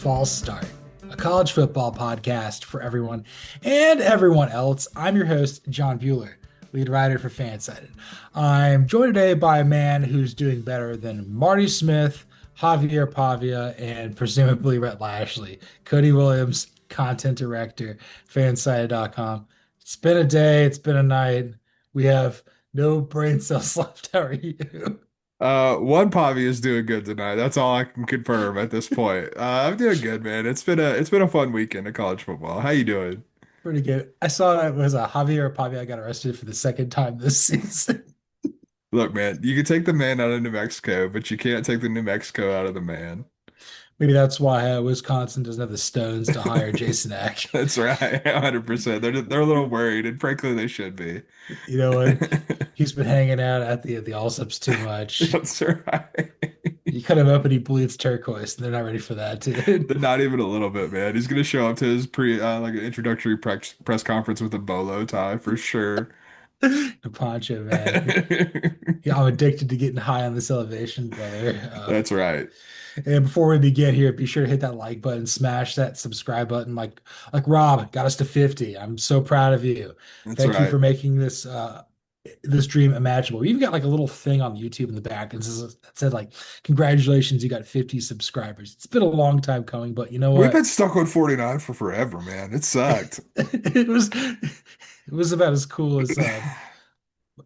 False Start, a college football podcast for everyone and everyone else. I'm your host, John Buhler, lead writer for FanSided. I'm joined today by a man who's doing better than Marty Smith, Javier Pavia, and presumably Rhett Lashley, Cody Williams, content director, fansided.com. It's been a day, it's been a night. We have no brain cells left. How are you? One Pavi is doing good tonight. That's all I can confirm at this point. I'm doing good, man. It's been a fun weekend of college football. How you doing? Pretty good. I saw that it was a Javier Pavia got arrested for the second time this season. Look, man, you can take the man out of New Mexico, but you can't take the New Mexico out of the man. Maybe that's why Wisconsin doesn't have the stones to hire Jason Eck. That's right, 100%. They're a little worried, and frankly, they should be. You know what? He's been hanging out at the Allsups too much. That's right. You cut him up and he bleeds turquoise, and they're not ready for that, dude. But not even a little bit, man. He's gonna show up to his like an introductory press conference with a bolo tie for sure. The poncho, man. Yeah, I'm addicted to getting high on this elevation, brother. That's right. And before we begin here, be sure to hit that like button, smash that subscribe button, like Rob got us to 50. I'm so proud of you. That's Thank you right. for making this dream imaginable. We even got like a little thing on YouTube in the back that said like, congratulations, you got 50 subscribers. It's been a long time coming, but you know We've been what? stuck on 49 for forever, man. It sucked. It was about as cool as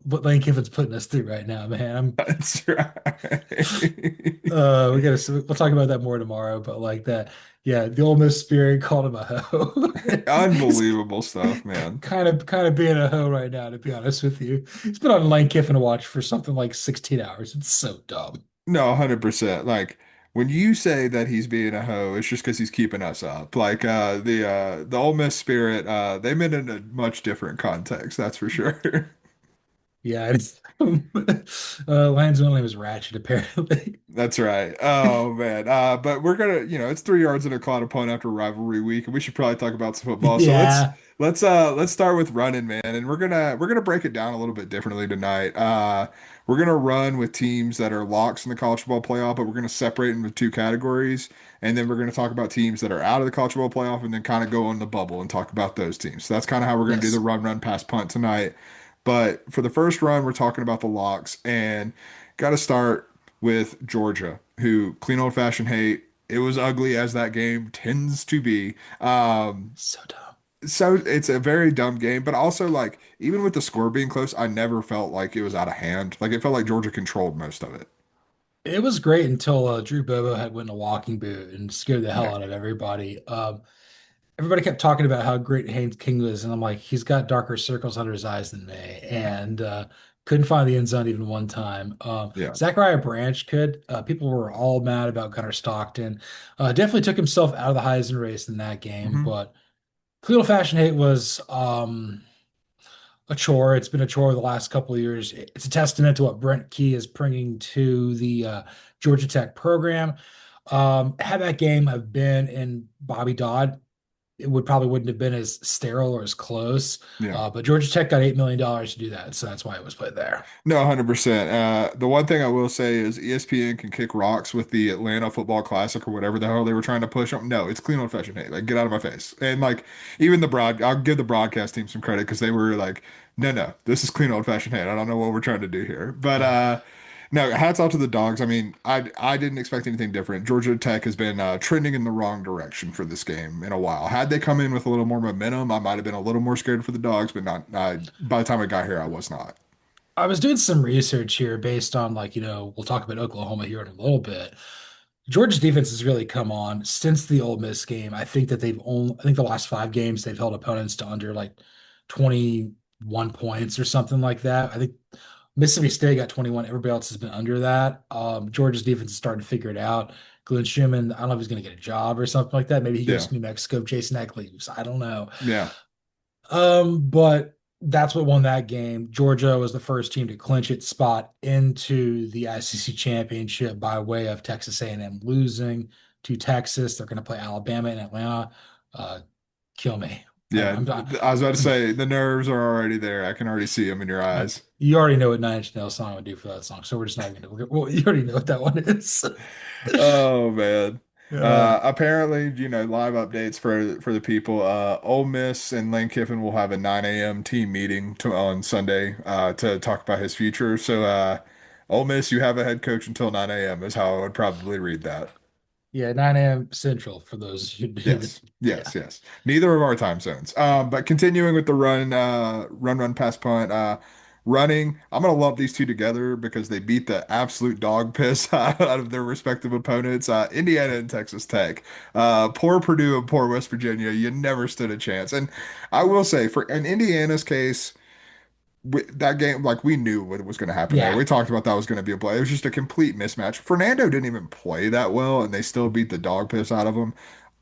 what Lane Kiffin's putting us through right now, man. That's right. We'll talk about that more tomorrow, but like that, yeah, the Ole Miss spirit called him a hoe. He's Unbelievable stuff, man. kind of being a hoe right now, to be honest with you. He's been on Lane Kiffin to watch for something like 16 hours. It's so dumb. No, 100%. Like when you say that he's being a hoe, it's just because he's keeping us up. Like the Ole Miss spirit, they meant it in a much different context, that's for sure. Yeah, it's, Lane's middle name is Ratchet, apparently. That's right. Oh man. But we're gonna, it's 3 yards in a cloud of punt after rivalry week, and we should probably talk about some football. So let's Yeah. let's uh let's start with running, man, and we're gonna break it down a little bit differently tonight. We're gonna run with teams that are locks in the college football playoff, but we're gonna separate into two categories, and then we're gonna talk about teams that are out of the college football playoff, and then kind of go on the bubble and talk about those teams. So that's kind of how we're gonna do the Yes. run, pass, punt tonight. But for the first run, we're talking about the locks, and got to start with Georgia, who clean old fashioned hate. It was ugly as that game tends to be. So dumb. So it's a very dumb game, but also like even with the score being close, I never felt like it was out of hand. Like it felt like Georgia controlled most of it. It was great until Drew Bobo had went in a walking boot and scared the Yeah. hell out of everybody. Everybody kept talking about how great Haynes King was, and I'm like, he's got darker circles under his eyes than me, and couldn't find the end zone even one time. Yeah. Zachariah Branch could. People were all mad about Gunnar Stockton. Definitely took himself out of the Heisman race in that game, hmm but Cleo Fashion Hate was a chore. It's been a chore the last couple of years. It's a testament to what Brent Key is bringing to the Georgia Tech program. Had that game have been in Bobby Dodd, it probably wouldn't have been as sterile or as close. Yeah. But Georgia Tech got $8 million to do that, so that's why it was played there. No, 100%. The one thing I will say is ESPN can kick rocks with the Atlanta Football Classic or whatever the hell they were trying to push up. No, it's clean old fashioned hate. Like, get out of my face. And like, even I'll give the broadcast team some credit because they were like, no, this is clean old fashioned hate. I don't know what we're trying to do here. But no, hats off to the dogs. I mean, I didn't expect anything different. Georgia Tech has been trending in the wrong direction for this game in a while. Had they come in with a little more momentum, I might have been a little more scared for the dogs, but not. By the time I got here, I was not. I was doing some research here based on we'll talk about Oklahoma here in a little bit. Georgia's defense has really come on since the Ole Miss game. I think the last 5 games they've held opponents to under like 21 points or something like that. I think Mississippi State got 21. Everybody else has been under that. Georgia's defense is starting to figure it out. Glenn Schumann, I don't know if he's going to get a job or something like that. Maybe he goes Yeah, to New Mexico if Jason Eck leaves. I don't know. yeah. But that's what won that game. Georgia was the first team to clinch its spot into the ICC championship by way of Texas A&M losing to Texas. They're going to play Alabama and Atlanta. Uh, Kill me. Yeah, I'm done. I was about to say the nerves are already there. I can already see them in your eyes. You already know what Nine Inch Nails song would do for that song, so we're just not even gonna. Well, you already know what that one is. Oh man. Apparently, live updates for the people. Ole Miss and Lane Kiffin will have a 9 a.m. team meeting on Sunday to talk about his future. So, Ole Miss, you have a head coach until 9 a.m. is how I would probably read that. Yeah, 9 a.m. Central for those who Yes, yeah. yes, yes. Neither of our time zones. But continuing with the run, pass, punt. Running, I'm gonna lump these two together because they beat the absolute dog piss out of their respective opponents. Indiana and Texas Tech. Poor Purdue and poor West Virginia. You never stood a chance. And I will say, for in Indiana's case, that game, like we knew what was going to happen there. Yeah. We talked about that was going to be a play. It was just a complete mismatch. Fernando didn't even play that well, and they still beat the dog piss out of him.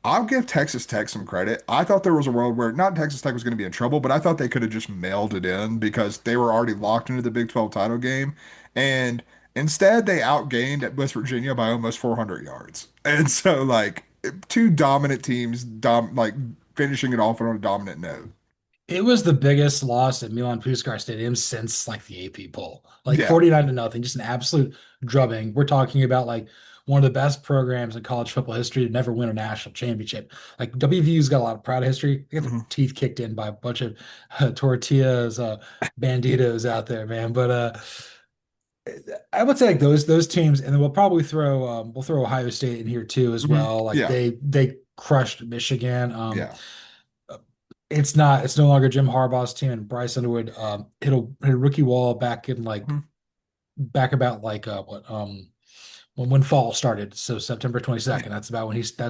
I'll give Texas Tech some credit. I thought there was a world where not Texas Tech was going to be in trouble, but I thought they could have just mailed it in because they were already locked into the Big 12 title game. And instead, they outgained at West Virginia by almost 400 yards. And so, like, two dominant teams, like finishing it off on a dominant note. It was the biggest loss at Milan Puskar Stadium since like the AP poll. Like Yeah. 49 to nothing, just an absolute drubbing. We're talking about like one of the best programs in college football history to never win a national championship. Like WVU's got a lot of proud history. They got their Mhm. teeth kicked in by a bunch of tortillas, banditos out there, man. But I would say like those teams, and then we'll throw Ohio State in here too as Mhm. well. Like Yeah. they crushed Michigan. Yeah. It's no longer Jim Harbaugh's team, and Bryce Underwood hit a rookie wall back in like Mhm. back about like what when fall started, so September Yeah. 22nd. That's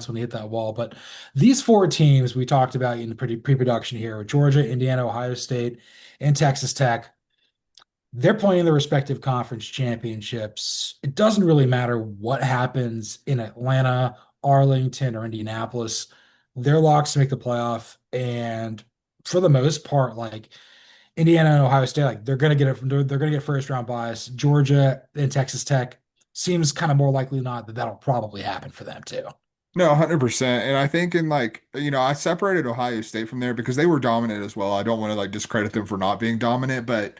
when he hit that wall. But these four teams we talked about in the pre-production here: Georgia, Indiana, Ohio State, and Texas Tech. They're playing the respective conference championships. It doesn't really matter what happens in Atlanta, Arlington, or Indianapolis. They're locks to make the playoff, and for the most part, like Indiana and Ohio State, like they're gonna get first round buys. Georgia and Texas Tech seems kind of more likely than not that that'll probably happen for them too. No, 100%. And I think in like, I separated Ohio State from there because they were dominant as well. I don't want to like discredit them for not being dominant, but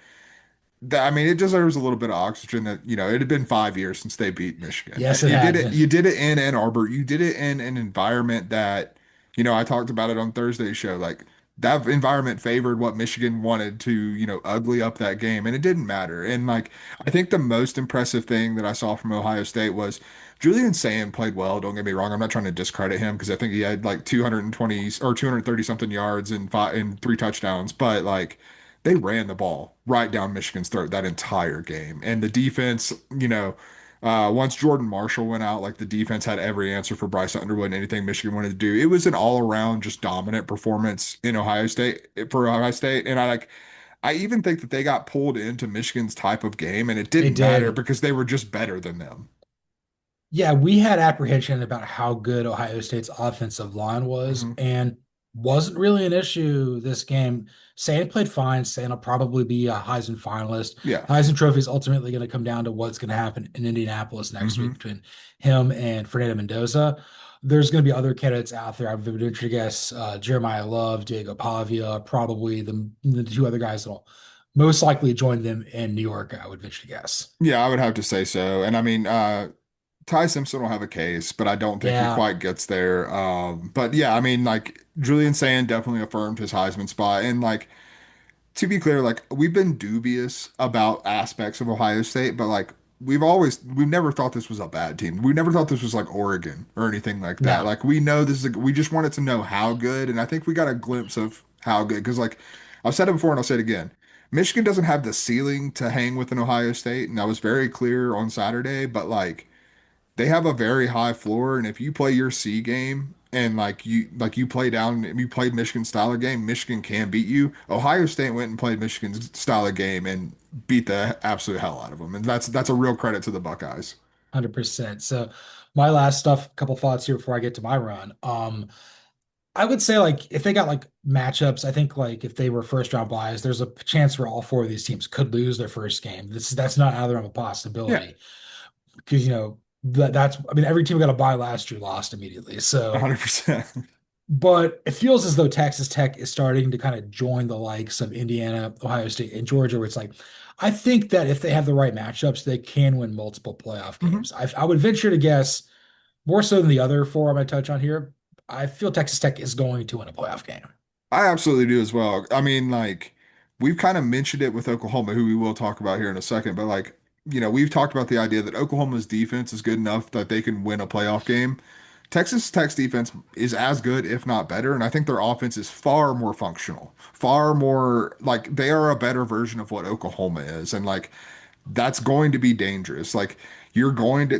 I mean, it deserves a little bit of oxygen that, it had been 5 years since they beat Michigan. And Yes, it had been. you did it in Ann Arbor. You did it in an environment that, I talked about it on Thursday's show. Like that environment favored what Michigan wanted to, ugly up that game. And it didn't matter. And like, I think the most impressive thing that I saw from Ohio State was Julian Sand played well. Don't get me wrong. I'm not trying to discredit him because I think he had like 220 or 230 something yards and three touchdowns. But like, they ran the ball right down Michigan's throat that entire game. And the defense, once Jordan Marshall went out, like the defense had every answer for Bryce Underwood and anything Michigan wanted to do. It was an all-around just dominant performance in Ohio State for Ohio State. And I even think that they got pulled into Michigan's type of game and it They didn't matter did. because they were just better than them. Yeah, we had apprehension about how good Ohio State's offensive line was, Hmm. and wasn't really an issue this game. Sand played fine. Sand will probably be a Heisman finalist. Yeah. Heisman Trophy is ultimately going to come down to what's going to happen in Indianapolis next Hmm. week between him and Fernando Mendoza. There's going to be other candidates out there. I would venture to guess Jeremiah Love, Diego Pavia, probably the two other guys that'll most likely join them in New York, I would venture to guess. Yeah, I would have to say so. And I mean, Ty Simpson will have a case, but I don't think he Yeah, quite gets there. But yeah, I mean, like Julian Sand definitely affirmed his Heisman spot. And like to be clear, like we've been dubious about aspects of Ohio State, but like we've never thought this was a bad team. We never thought this was like Oregon or anything like that. no, Like we know this is we just wanted to know how good, and I think we got a glimpse of how good because like I've said it before and I'll say it again. Michigan doesn't have the ceiling to hang with an Ohio State, and that was very clear on Saturday, but like they have a very high floor, and if you play your C game and like you play down and you played Michigan style of game, Michigan can beat you. Ohio State went and played Michigan's style of game and beat the absolute hell out of them, and that's a real credit to the Buckeyes. 100%. So my last stuff, couple thoughts here before I get to my run. I would say like if they got like matchups, I think like if they were first round buys, there's a chance where all four of these teams could lose their first game. That's not out of a Yeah, possibility because that's I mean every team got a buy last year lost immediately. So 100%. but it feels as though Texas Tech is starting to kind of join the likes of Indiana, Ohio State, and Georgia, where it's like, I think that if they have the right matchups, they can win multiple playoff Hmm. games. I would venture to guess more so than the other four I'm going to touch on here, I feel Texas Tech is going to win a playoff game. I absolutely do as well. I mean, like, we've kind of mentioned it with Oklahoma, who we will talk about here in a second, but like, we've talked about the idea that Oklahoma's defense is good enough that they can win a playoff game. Texas Tech's defense is as good, if not better, and I think their offense is far more functional, far more like they are a better version of what Oklahoma is. And like that's going to be dangerous. Like you're going to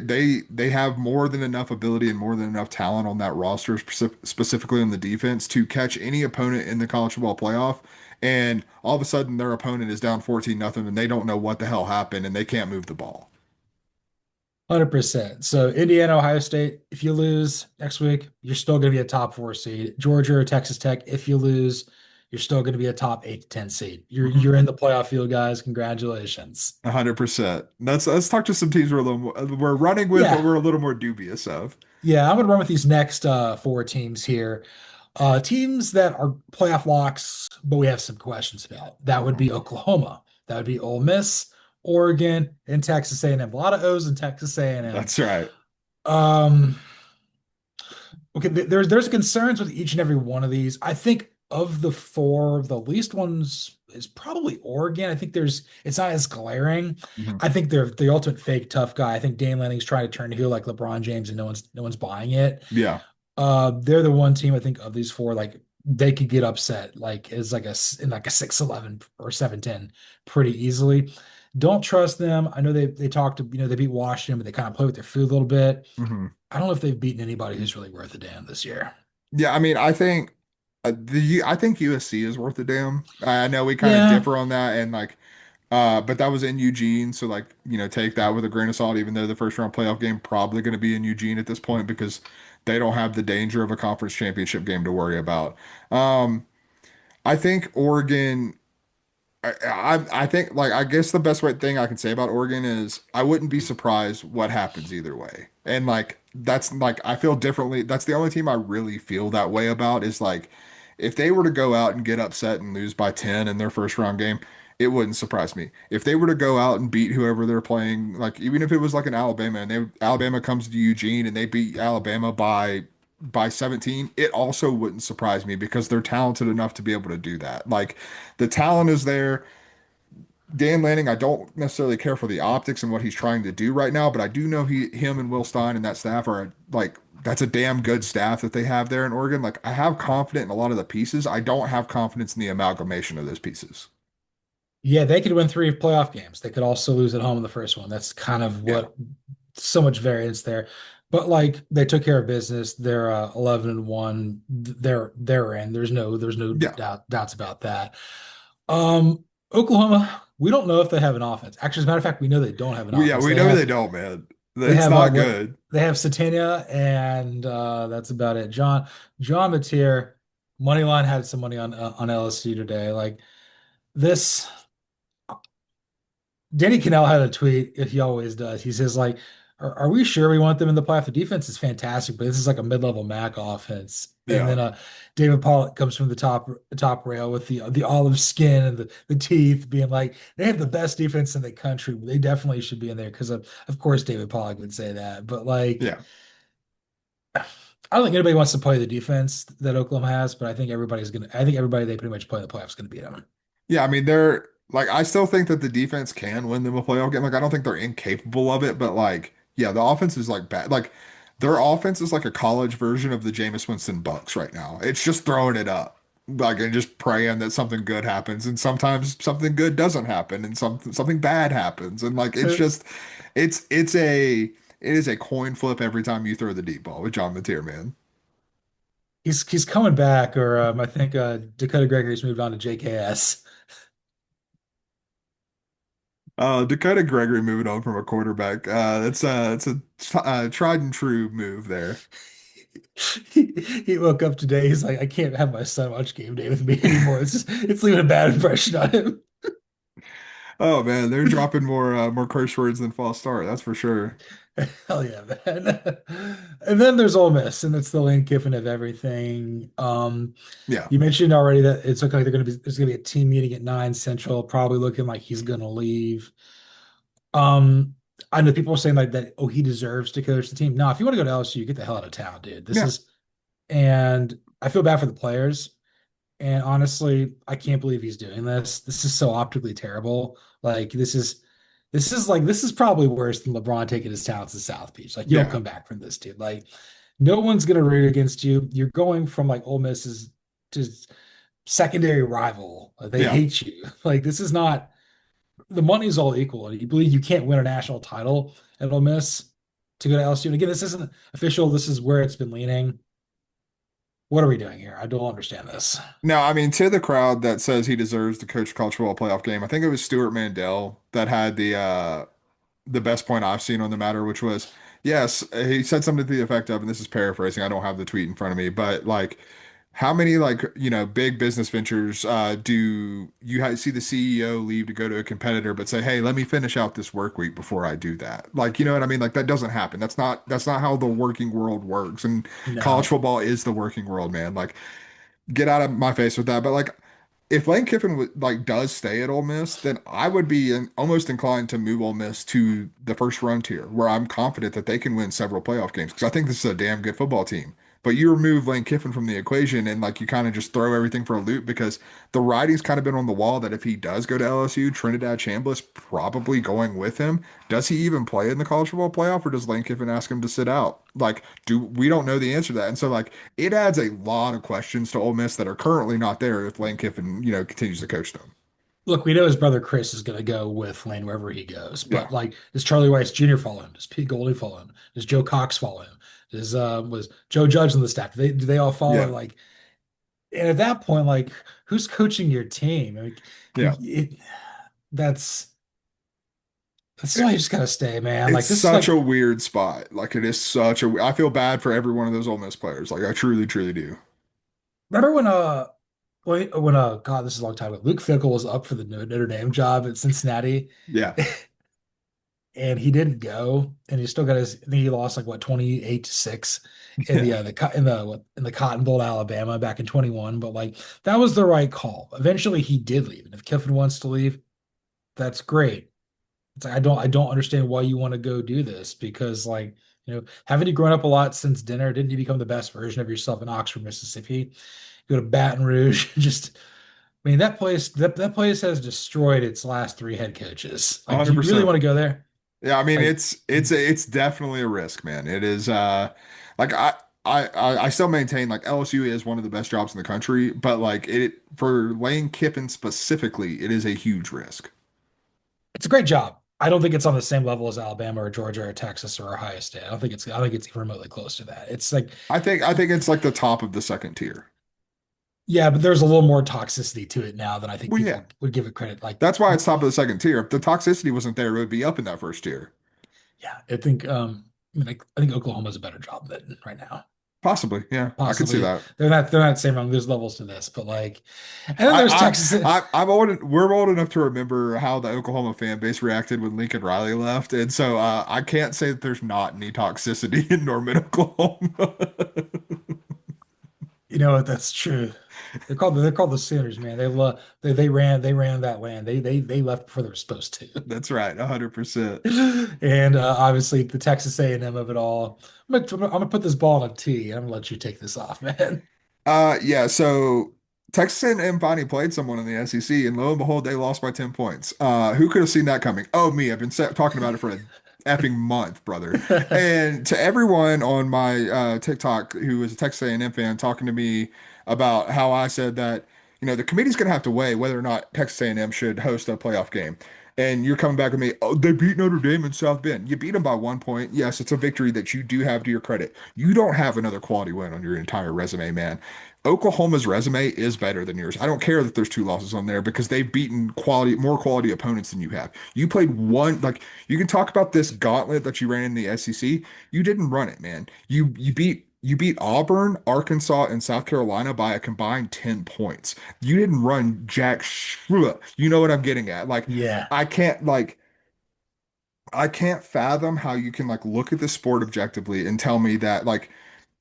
they have more than enough ability and more than enough talent on that roster, specifically on the defense, to catch any opponent in the college football playoff. And all of a sudden, their opponent is down 14-0, and they don't know what the hell happened, and they can't move the ball. 100%. So Indiana, Ohio State, if you lose next week, you're still going to be a top four seed. Georgia or Texas Tech, if you lose, you're still going to be a top 8 to 10 seed. You're Mhm. you're in the playoff field, guys. Congratulations. 100%. Let's talk to some teams we're running with, but Yeah. we're a little more dubious of. Yeah, I'm going to run with these next four teams here. Teams that are playoff locks, but we have some questions about. That would Mhm. be Oklahoma. That would be Ole Miss, Oregon, and Texas A&M. A lot of O's in Texas A&M. That's right. Um, okay, there's concerns with each and every one of these. I think of the four, the least ones is probably Oregon. I think it's not as glaring. Mhm. I think they're the ultimate fake tough guy. I think Dan Lanning's trying to turn heel like LeBron James, and no one's buying it. Yeah. They're the one team I think of these four, like they could get upset, like is like in like a 6-11 or 7-10 pretty easily. Don't trust them. I know they talked to, they beat Washington, but they kind of play with their food a little bit. Mhm. I don't know if they've beaten anybody who's really worth a damn this year. Yeah, I mean, I think USC is worth a damn. I know we kind of Yeah. differ on that, and like, but that was in Eugene, so like, take that with a grain of salt. Even though the first round playoff game probably going to be in Eugene at this point because they don't have the danger of a conference championship game to worry about. Um, I think Oregon. I think like I guess the best way thing I can say about Oregon is I wouldn't be surprised what happens either way. And like that's like I feel differently. That's the only team I really feel that way about is like if they were to go out and get upset and lose by 10 in their first round game, it wouldn't surprise me. If they were to go out and beat whoever they're playing, like even if it was like an Alabama and Alabama comes to Eugene and they beat Alabama by 17, it also wouldn't surprise me because they're talented enough to be able to do that. Like the talent is there. Dan Lanning, I don't necessarily care for the optics and what he's trying to do right now, but I do know him and Will Stein and that staff are like that's a damn good staff that they have there in Oregon. Like I have confidence in a lot of the pieces. I don't have confidence in the amalgamation of those pieces. Yeah, they could win three playoff games. They could also lose at home in the first one. That's kind of Yeah. what so much variance there. But like they took care of business. They're 11-1. They're in. There's no Yeah. doubts about that. Oklahoma, we don't know if they have an offense. Actually, as a matter of fact, we know they don't have an Yeah, offense. we They know they have don't, man. they It's have not what good. they have Satania, and that's about it. John Mateer, money line had some money on LSU today. Like this. Danny Cannell had a tweet, if he always does. He says, like, are we sure we want them in the playoff? The defense is fantastic, but this is like a mid-level MAC offense. And Yeah. then David Pollock comes from the top rail with the olive skin and the teeth, being like, they have the best defense in the country. They definitely should be in there because of course David Pollock would say that. But like, Yeah. I don't think anybody wants to play the defense that Oklahoma has, but I think everybody they pretty much play in the playoffs is gonna beat them. Yeah, I mean they're like I still think that the defense can win them a playoff game. Like I don't think they're incapable of it, but like yeah, the offense is like bad. Like their offense is like a college version of the Jameis Winston Bucks right now. It's just throwing it up. Like and just praying that something good happens and sometimes something good doesn't happen and something bad happens and like it's just it is a coin flip every time you throw the deep ball with John Mateer, man. He's coming back, or I think Dakota Gregory's moved on to JKS. Dakota Gregory moving on from a quarterback. It's a tried and true move there. He woke up today. He's like, I can't have my son watch game day with me anymore. It's leaving a bad impression on him. Oh man, they're dropping more curse words than false start. That's for sure. Hell yeah, man. And then there's Ole Miss, and it's the Lane Kiffin of everything. Yeah. You mentioned already that it's looking like there's gonna be a team meeting at 9 Central, probably looking like he's gonna leave. Um, I know people are saying like that, oh, he deserves to coach the team. No, if you want to go to LSU, get the hell out of town, dude. Yeah. And I feel bad for the players. And honestly, I can't believe he's doing this. This is so optically terrible. Like this is probably worse than LeBron taking his talents to South Beach. Like you don't Yeah. come back from this, dude. Like no one's gonna root against you. You're going from like Ole Miss's to secondary rival. They Yeah. hate you. Like this is not the money's all equal. And you believe you can't win a national title at Ole Miss to go to LSU. And again, this isn't official. This is where it's been leaning. What are we doing here? I don't understand this. Now, I mean, to the crowd that says he deserves to coach a college football playoff game, I think it was Stuart Mandel that had the best point I've seen on the matter, which was, yes, he said something to the effect of, and this is paraphrasing, I don't have the tweet in front of me, but like, how many like, big business ventures do you see the CEO leave to go to a competitor, but say, hey, let me finish out this work week before I do that? Like, you know what I mean? Like that doesn't happen. That's not how the working world works. And college No. football is the working world, man. Like, get out of my face with that. But like, if Lane Kiffin like does stay at Ole Miss, then I would be almost inclined to move Ole Miss to the first run tier, where I'm confident that they can win several playoff games because I think this is a damn good football team. But you remove Lane Kiffin from the equation and like you kind of just throw everything for a loop because the writing's kind of been on the wall that if he does go to LSU, Trinidad Chambliss probably going with him. Does he even play in the college football playoff or does Lane Kiffin ask him to sit out? Like, do we don't know the answer to that. And so like it adds a lot of questions to Ole Miss that are currently not there if Lane Kiffin, continues to coach them. Look, we know his brother Chris is going to go with Lane wherever he goes, Yeah. but like, does Charlie Weiss Jr. follow him? Does Pete Goldie follow him? Does Joe Cox follow him? Does was Joe Judge on the staff? Do they all follow? Yeah. Like, and at that point, like, who's coaching your team? I mean, Yeah. that's why you just gotta stay, man. It's Like, this is such like a weird spot. Like it is such a. I feel bad for every one of those Ole Miss players. Like I truly, truly do. remember when God, this is a long time ago. Luke Fickell was up for the Notre Dame job at Cincinnati, Yeah. and he didn't go, and he still got his. I think he lost like what 28-6 in Yeah. the Cotton Bowl, Alabama, back in 21. But like that was the right call. Eventually, he did leave, and if Kiffin wants to leave, that's great. It's like I don't understand why you want to go do this because like haven't you grown up a lot since dinner? Didn't you become the best version of yourself in Oxford, Mississippi? Go to Baton Rouge, just I mean that place has destroyed its last three head coaches. Like, do you really 100%. want to go there? Yeah, I mean Like, it's definitely a risk, man. It is like I still maintain like LSU is one of the best jobs in the country, but like it for Lane Kiffin specifically, it is a huge risk. it's a great job. I don't think it's on the same level as Alabama or Georgia or Texas or Ohio State. I don't think it's even remotely close to that. It's like, I think it's like the top of the second tier. yeah, but there's a little more toxicity to it now than I think Well, yeah. people would give it credit. Like, That's why it's top of the second tier. If the toxicity wasn't there, it would be up in that first tier. yeah, I think Oklahoma's a better job than right now. Possibly. Yeah, I could see Possibly. that. They're not saying wrong. There's levels to this, but like, and then there's Texas. I'm old. We're old enough to remember how the Oklahoma fan base reacted when Lincoln Riley left, and so I can't say that there's not any toxicity in Norman, Oklahoma. You know what? That's true. They're called the Sooners, man. They ran that land. They left before they were supposed to. That's right, 100%. And obviously the Texas A&M of it all. I'm gonna put this ball on a tee. I'm gonna let you take this off, man. Yeah. So Texas A&M finally played someone in the SEC, and lo and behold, they lost by 10 points. Who could have seen that coming? Oh, me. I've been talking about it for a effing month, brother. And to everyone on my TikTok who is a Texas A&M fan talking to me about how I said that, the committee's going to have to weigh whether or not Texas A&M should host a playoff game. And you're coming back with me, oh, they beat Notre Dame in South Bend. You beat them by 1 point. Yes, it's a victory that you do have to your credit. You don't have another quality win on your entire resume, man. Oklahoma's resume is better than yours. I don't care that there's two losses on there because they've beaten more quality opponents than you have. You played one, like you can talk about this gauntlet that you ran in the SEC. You didn't run it, man. You beat Auburn, Arkansas, and South Carolina by a combined 10 points. You didn't run jack You know what I'm getting at? Like Yeah. I can't like I can't fathom how you can like look at the sport objectively and tell me that like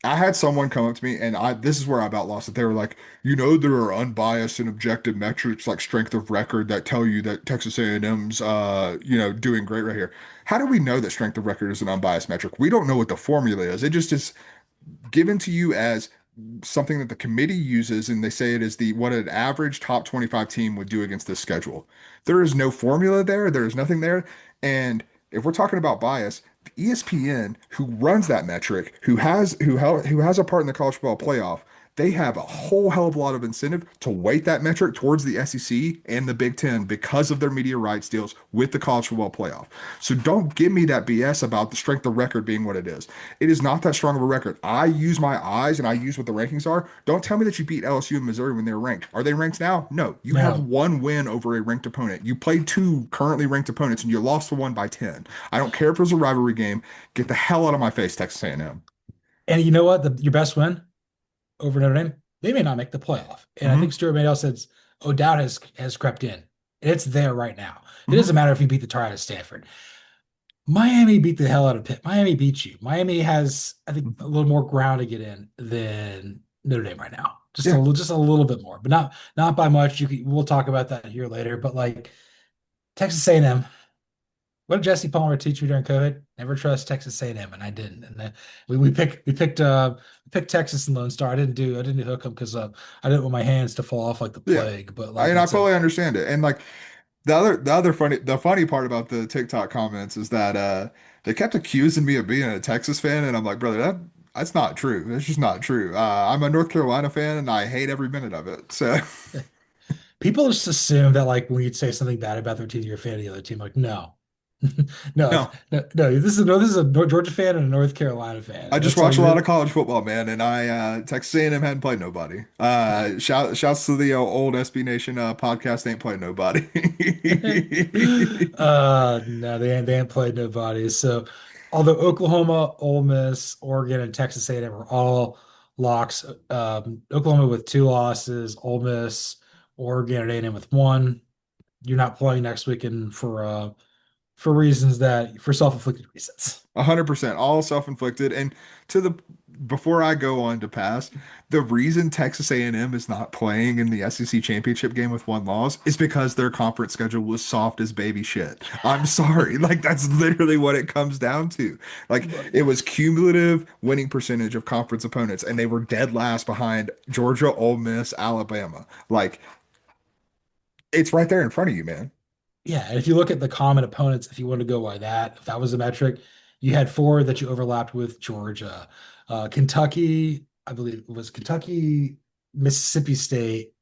I had someone come up to me, and this is where I about lost it. They were like, there are unbiased and objective metrics like strength of record that tell you that Texas A&M's doing great right here. How do we know that strength of record is an unbiased metric? We don't know what the formula is. It just is given to you as something that the committee uses, and they say it is the what an average top 25 team would do against this schedule. There is no formula there. There is nothing there. And if we're talking about bias, ESPN, who runs that metric, who has a part in the college football playoff, they have a whole hell of a lot of incentive to weight that metric towards the SEC and the Big Ten because of their media rights deals with the college football playoff. So don't give me that BS about the strength of record being what it is. It is not that strong of a record. I use my eyes and I use what the rankings are. Don't tell me that you beat LSU and Missouri when they're ranked. Are they ranked now? No. You have No. one win over a ranked opponent. You played two currently ranked opponents and you lost the one by 10. I don't care if it was a rivalry game. Get the hell out of my face, Texas A&M. And you know what? Your best win over Notre Dame, they may not make the playoff. And I Mm-hmm. think Stuart Maydell says, oh, doubt has crept in. And it's there right now. It Mm-hmm. doesn't matter if you beat the tar out of Stanford. Miami beat the hell out of Pitt. Miami beat you. Miami has, I think, a little more ground to get in than Notre Dame right now. Yeah. Just a little bit more, but not by much. We'll talk about that here later. But like Texas A&M, what did Jesse Palmer teach me during COVID? Never trust Texas A&M, and I didn't. And then we picked Texas and Lonestar. I didn't do hook 'em because I didn't want my hands to fall off like the Yeah. plague. But like And I it's a fully understand it. And like the funny part about the TikTok comments is that they kept accusing me of being a Texas fan, and I'm like, brother, that's not true. That's just not true. I'm a North Carolina fan, and I hate every minute of it. So people just assume that like when you say something bad about their team, you're a fan of the other team. Like, no. No, no, no, this is a Georgia fan and a North Carolina fan. I And just that's all watch a you lot of really. college football, man, and I Texas A&M hadn't played nobody. Shouts to the old SB Nation podcast ain't played nobody. No, they ain't played nobody. So, although Oklahoma, Ole Miss, Oregon, and Texas A&M are all locks, Oklahoma with two losses, Ole Miss, Oregon, and A&M with one. You're not playing next weekend for reasons that for self-inflicted reasons. 100%, all self-inflicted. And to the before I go on to pass, the reason Texas A&M is not playing in the SEC championship game with one loss is because their conference schedule was soft as baby shit. I'm sorry, like that's literally what it comes down to. Like But it was cumulative winning percentage of conference opponents, and they were dead last behind Georgia, Ole Miss, Alabama. Like it's right there in front of you, man. yeah, and if you look at the common opponents, if you want to go by that, if that was a metric, you had four that you overlapped with Georgia, Kentucky, I believe it was Kentucky, Mississippi State,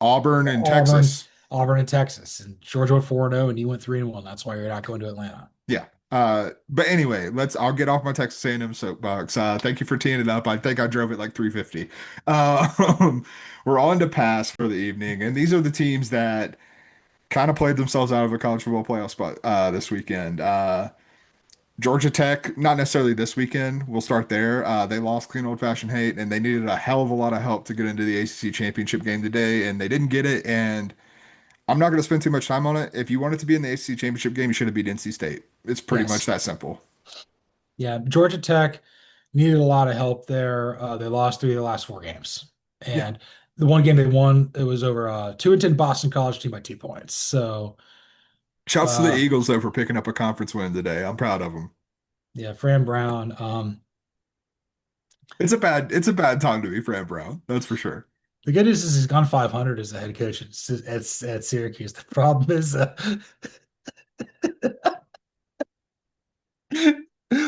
Auburn and Auburn, Texas. Auburn, and Texas. And Georgia went 4-0, and you went 3-1. That's why you're not going to Atlanta. Yeah. But anyway, I'll get off my Texas A&M soapbox. Thank you for teeing it up. I think I drove it like 350. We're on to pass for the evening, and these are the teams that kind of played themselves out of a college football playoff spot this weekend. Georgia Tech, not necessarily this weekend. We'll start there. They lost clean old-fashioned hate, and they needed a hell of a lot of help to get into the ACC championship game today, and they didn't get it. And I'm not going to spend too much time on it. If you wanted to be in the ACC championship game, you should have beat NC State. It's pretty much Yes. that simple. Yeah. Georgia Tech needed a lot of help there. They lost three of the last four games. Yeah. And the one game they won, it was over 2-10 Boston College team by 2 points. So, Shouts to the uh, Eagles though for picking up a conference win today. I'm proud of them. yeah, Fran Brown. It's a bad time to be Fran Brown. That's for sure. The good news is he's gone 500 as a head coach at Syracuse. The problem is,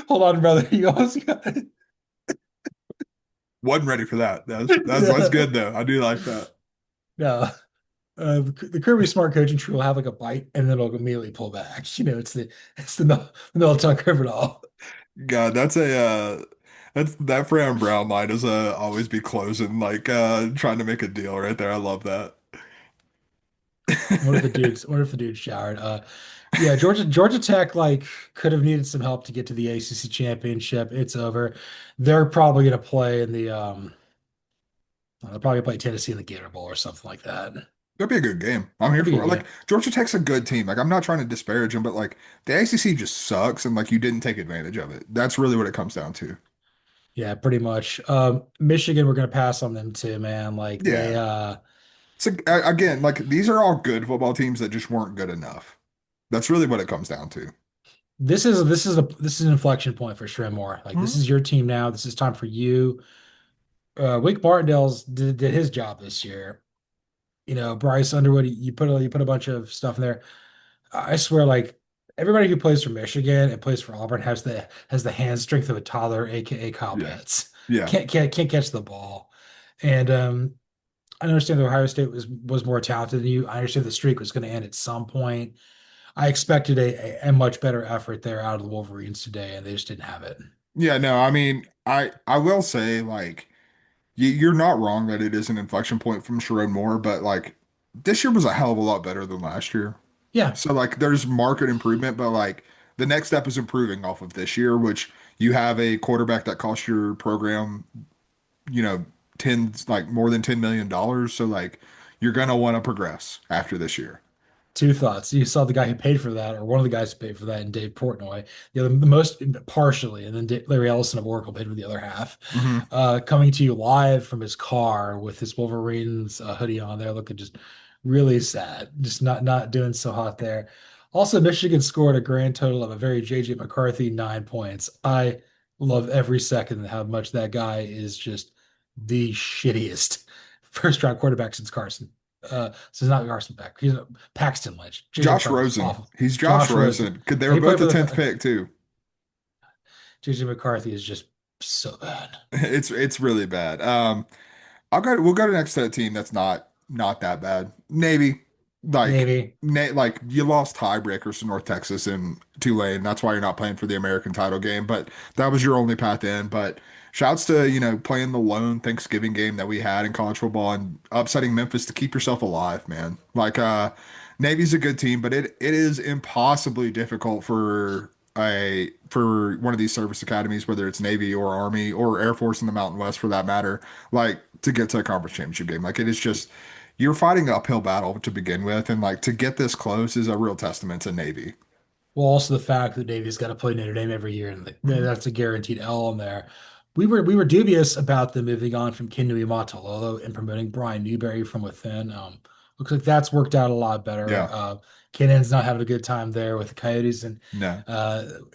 hold on, brother. You also got Wasn't ready for that. That's good though. I do like that. no. The Kirby Smart coaching tree will have like a bite and then it'll immediately pull back. It's the middle tongue of it all. God, that's that Fran Brown might as always be closing, like trying to make a deal right there. I love that. What if the dude showered? Yeah, Georgia Tech like could have needed some help to get to the ACC championship. It's over. They're probably gonna play in the they'll probably play Tennessee in the Gator Bowl or something like that. That'd be a good game. I'm here That'd be a for it. good Like game. Georgia Tech's a good team. Like I'm not trying to disparage them, but like the ACC just sucks, and like you didn't take advantage of it. That's really what it comes down to. Yeah, pretty much. Michigan, we're gonna pass on them too, man. Like they Yeah. So again, like these are all good football teams that just weren't good enough. That's really what it comes down to. this is an inflection point for Shrimore. Like this Mhm. is your team now. This is time for you. Wake Martindale's did his job this year. Bryce Underwood, you put a bunch of stuff in there. I swear, like everybody who plays for Michigan and plays for Auburn has the hand strength of a toddler, aka Kyle Yeah. Pitts. Yeah. Can't catch the ball. And I understand that Ohio State was more talented than you. I understand the streak was going to end at some point. I expected a much better effort there out of the Wolverines today, and they just didn't have it. Yeah, no, I mean, I will say like you're not wrong that it is an inflection point from Sharon Moore, but like this year was a hell of a lot better than last year. Yeah, So like there's market improvement, but like the next step is improving off of this year, which you have a quarterback that cost your program, you know, tens like more than $10 million. So like you're gonna want to progress after this year. two thoughts. You saw the guy who paid for that, or one of the guys who paid for that, in Dave Portnoy. The most partially, and then Larry Ellison of Oracle paid for the other half. Hmm. Coming to you live from his car with his Wolverines hoodie on there, looking just really sad, just not doing so hot there. Also, Michigan scored a grand total of a very JJ McCarthy 9 points. I love every second how much that guy is just the shittiest first round quarterback since Carson. So it's not Carson Beck. He's Paxton Lynch. JJ Josh McCarthy's Rosen. awful. He's Josh Josh Rosen. Rosen. They And were he played both for the 10th the pick too. JJ McCarthy is just so bad. It's really bad. We'll go to the next team that's not that bad. Navy, like Maybe. like you lost tiebreakers to North Texas and Tulane. That's why you're not playing for the American title game. But that was your only path in. But shouts to playing the lone Thanksgiving game that we had in college football and upsetting Memphis to keep yourself alive, man. Like Navy's a good team, but it is impossibly difficult for one of these service academies, whether it's Navy or Army or Air Force in the Mountain West for that matter, like to get to a conference championship game. Like it is just you're fighting an uphill battle to begin with, and like to get this close is a real testament to Navy. Well, also the fact that Navy's got to play Notre Dame every year, and Mhm. that's a guaranteed L on there. We were dubious about them moving on from Kinui Matal, although in promoting Brian Newberry from within, looks like that's worked out a lot better. Yeah. Cannon's not having a good time there with the Coyotes and No.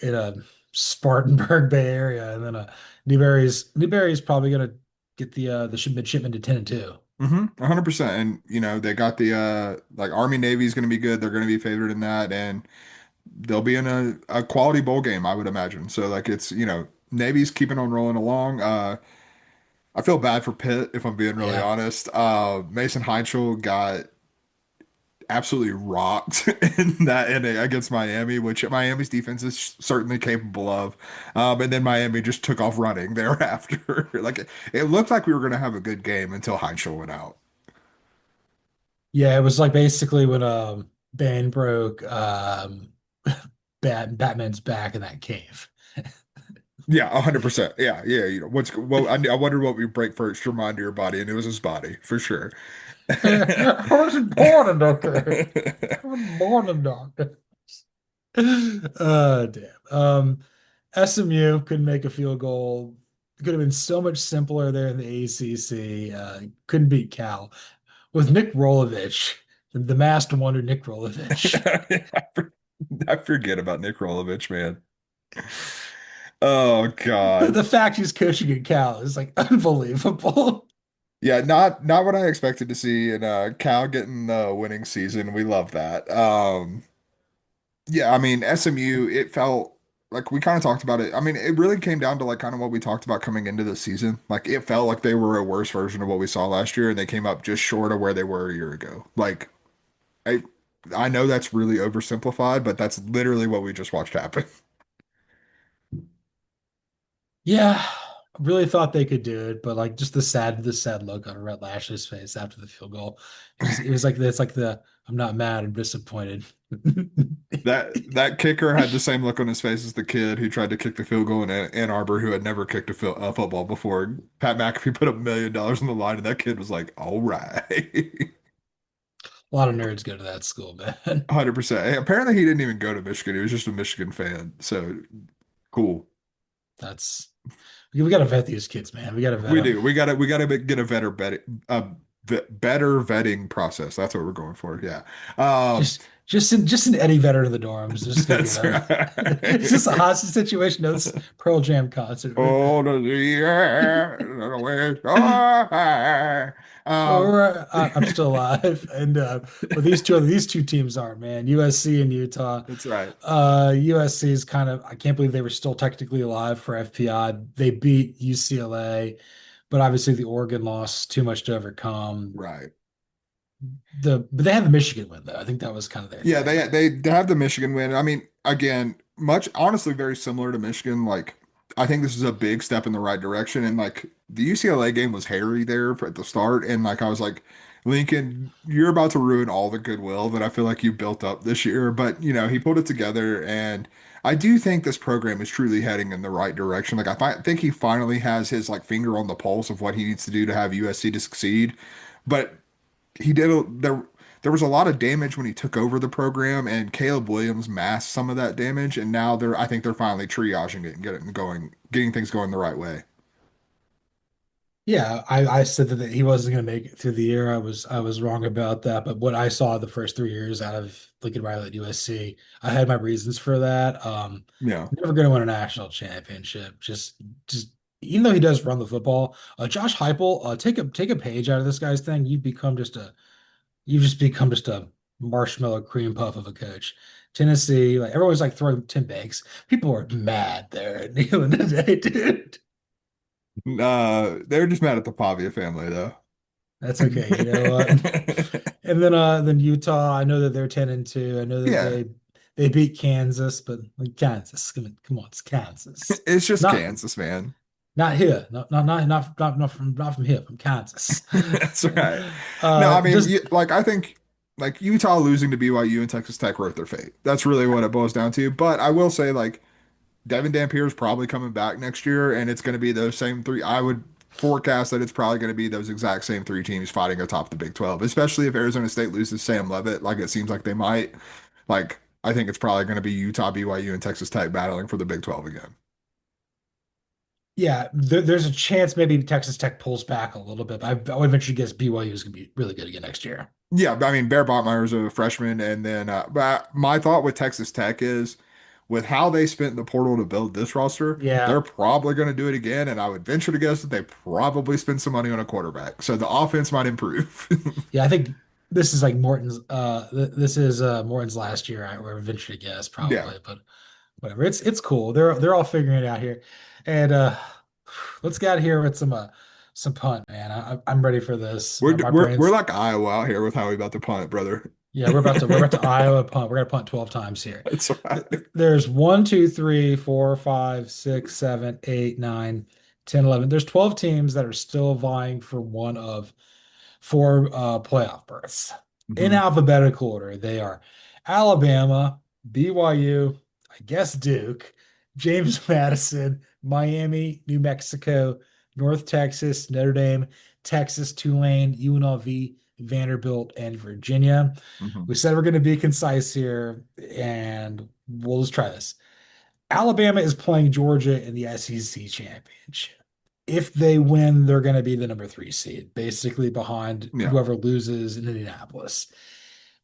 in a Spartanburg Bay Area, and then Newberry's probably gonna get the shipment to 10-2. 100%. And they got the like Army Navy is going to be good. They're going to be favored in that, and they'll be in a quality bowl game, I would imagine. So like it's Navy's keeping on rolling along. I feel bad for Pitt, if I'm being really Yeah. honest. Mason Heinschel got absolutely rocked in that inning against Miami, which Miami's defense is certainly capable of. And then Miami just took off running thereafter. Like it looked like we were going to have a good game until Heinschel went out. Yeah, it was like basically when Bane broke Batman's back in that cave. Yeah, 100%. Yeah, yeah. I wonder what we break first, your mind or your body, and it was his body for sure. I wasn't born a doctor. I wasn't born a doctor. Damn. SMU couldn't make a field goal. It could have been so much simpler there in the ACC. Couldn't beat Cal with Nick Rolovich, the master wonder Nick Rolovich. I for- I forget about Nick Rolovich, man. Oh The, God. the fact he's coaching at Cal is like unbelievable. Yeah, not what I expected to see in Cal getting the winning season. We love that. Yeah, I mean SMU, it felt like we kind of talked about it. I mean, it really came down to like kind of what we talked about coming into the season. Like it felt like they were a worse version of what we saw last year, and they came up just short of where they were a year ago. Like I I know that's really oversimplified, but that's literally what we just watched happen. Yeah, I really thought they could do it, but like just the sad look on Rhett Lashley's face after the field goal. It was like it's like the I'm not mad, I'm disappointed. That kicker had the same look on his face as the kid who tried to kick the field goal in Ann Arbor, who had never kicked a football before. Pat McAfee put $1 million on the line, and that kid was like, "All right." A lot of nerds go to that school, man. 100%. Apparently, he didn't even go to Michigan. He was just a Michigan fan. So cool. That's We got to vet these kids, man. We got to vet We them. do. We gotta get a better vetting process. That's what we're going for. Yeah. Um, Just an Eddie Vedder in the dorms. Just go get that's them. It's right. just a hostage situation. No, this Pearl Jam concert. Oh, the air, the way far. Or I'm still alive. And but these two teams are, man. USC and Utah. That's right. USC is kind of, I can't believe they were still technically alive for FPI. They beat UCLA, but obviously the Oregon loss too much to overcome. Right. But they had the Michigan win though. I think that was kind of their Yeah, thing. they have the Michigan win. I mean, again, much honestly very similar to Michigan. Like, I think this is a big step in the right direction. And like the UCLA game was hairy there at the start, and like I was like, Lincoln, you're about to ruin all the goodwill that I feel like you built up this year. But he pulled it together, and I do think this program is truly heading in the right direction. Like think he finally has his like finger on the pulse of what he needs to do to have USC to succeed. But he did there was a lot of damage when he took over the program, and Caleb Williams masked some of that damage, and now I think they're finally triaging it and getting things going the right way. Yeah, I said that he wasn't going to make it through the year. I was wrong about that. But what I saw the first 3 years out of Lincoln Riley at USC, I had my reasons for that. Yeah. Never going to win a national championship. Just even though he does run the football, Josh Heupel, take a page out of this guy's thing. You've just become just a marshmallow cream puff of a coach. Tennessee, like everyone's like throwing Tim Banks. People are mad there at Neyland today, dude. They're just mad at the Pavia family though. That's okay. You know what? And then Utah, I know that they're 10-2. I know that Yeah, they beat Kansas, but like Kansas, come on, it's Kansas. it's just Not Kansas, man. not here. Not from here, from Kansas. That's right. No, I mean, Just like I think like Utah losing to BYU and Texas Tech wrote their fate. That's really what it boils down to. But I will say, like, Devin Dampier is probably coming back next year, and it's going to be those same three. I would forecast that it's probably going to be those exact same three teams fighting atop the Big 12, especially if Arizona State loses Sam Levitt, like it seems like they might. Like, I think it's probably going to be Utah, BYU, and Texas Tech battling for the Big 12 again. Yeah, there's a chance maybe Texas Tech pulls back a little bit. I would venture to guess BYU is going to be really good again next year. Yeah, I mean, Bear Botmeyer's a freshman, and then but my thought with Texas Tech is with how they spent the portal to build this roster, they're Yeah, probably going to do it again, and I would venture to guess that they probably spend some money on a quarterback, so the offense might improve. yeah, I think this is like Morton's. This is Morton's last year. I would venture to guess Yeah, probably, but whatever. It's cool. They're all figuring it out here, and let's get out of here with some punt, man. I'm ready for this. we're My we're we're brain's like Iowa out here with how we about to punt, brother. yeah. We're about to Iowa punt. We're gonna punt 12 times here. That's right. There's 1, 2, 3, 4, 5, 6, 7, 8, 9, 10, 11. There's 12 teams that are still vying for one of four playoff berths. In Mhm. alphabetical order, they are Alabama, BYU, I guess Duke, James Madison, Miami, New Mexico, North Texas, Notre Dame, Texas, Tulane, UNLV, Vanderbilt, and Virginia. Mhm. We said we're going to be concise here, and we'll just try this. Alabama is playing Georgia in the SEC championship. If they win, they're going to be the number 3 seed, basically behind Yeah. whoever loses in Indianapolis.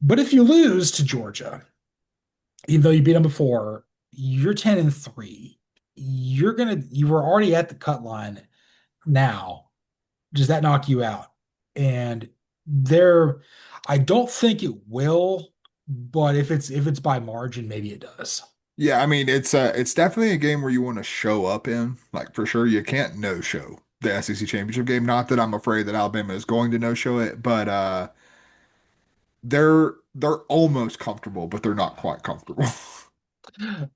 But if you lose to Georgia, even though you beat them before, you're 10-3. You were already at the cut line now. Does that knock you out? And there, I don't think it will, but if it's by margin, maybe it does. Yeah, I mean it's definitely a game where you want to show up in. Like for sure, you can't no show the SEC championship game. Not that I'm afraid that Alabama is going to no show it, but they're almost comfortable, but they're not quite comfortable.